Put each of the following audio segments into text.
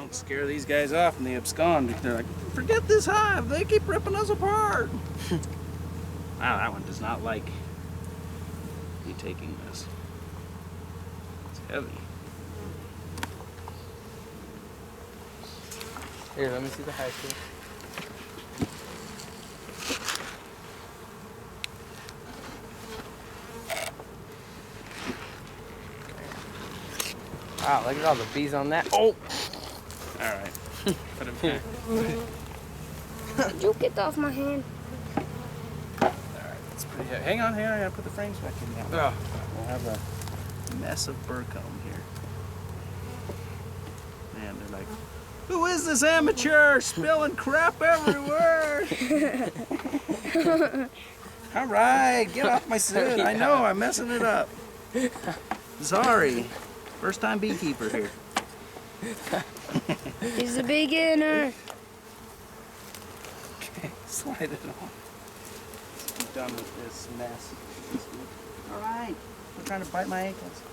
Don't scare these guys off and they abscond. They're like, forget this hive, they keep ripping us apart. Wow, that one does not like me taking this. It's heavy. Here, let me see the hive too. Wow, look at all the bees on that. Oh! Alright. Put it back. Did you get off my hand? Alright, that's pretty heavy. Hang on, I gotta put the frames back in now. Oh. We'll have a mess of burr comb here. Man, they're like, who is this amateur spilling crap everywhere? Alright, get off my suit. I know, I'm messing it up. Sorry. First time beekeeper here. He's a beginner. Okay, slide it on. I'm done with this mess. Alright, I'm trying to bite my ankles.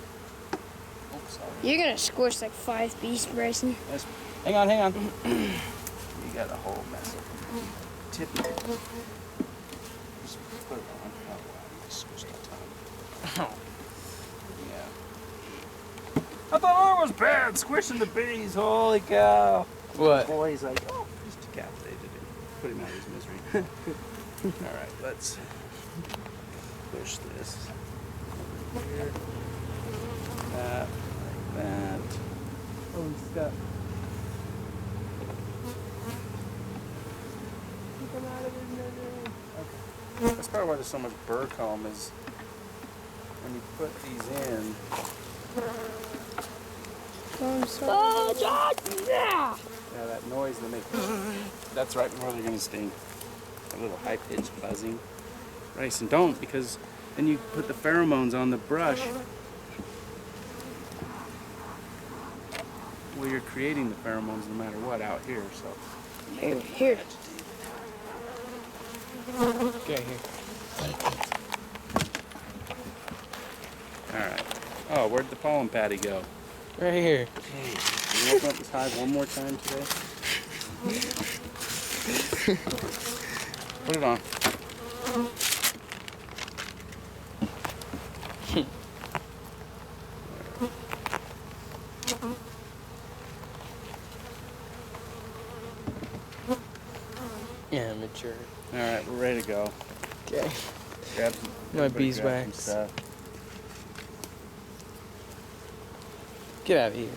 Oh, sorry. You're gonna squish like 5 bees, Bryson. Yes. Hang on, hang on. You got a whole mess of tippy. Just put it on. Oh, wow, I squished a ton. Oh. Yeah. I thought I was bad squishing the bees. Holy cow. What? Boy's like, oh, just decapitated him. Put him out of his misery. Alright, let's push this. Here. That, like that. Oh, he's stuck. Come out of his misery. Okay. That's probably why there's so much burr comb is when you put these in. Yeah. Yeah, that noise they make. That's right before they're gonna sting. A little high-pitched buzzing. Right, and don't, because then you put the pheromones on the brush. Well, you're creating the pheromones no matter what out here, so. Here. Okay, here. Alright. Oh, where'd the pollen patty go? Right here. Okay. Can you open up this hive one more time today? Put it on. Yeah, mature. Alright, we're ready to go. Okay. Grab some, My everybody grab some beeswax. stuff. Get out of here.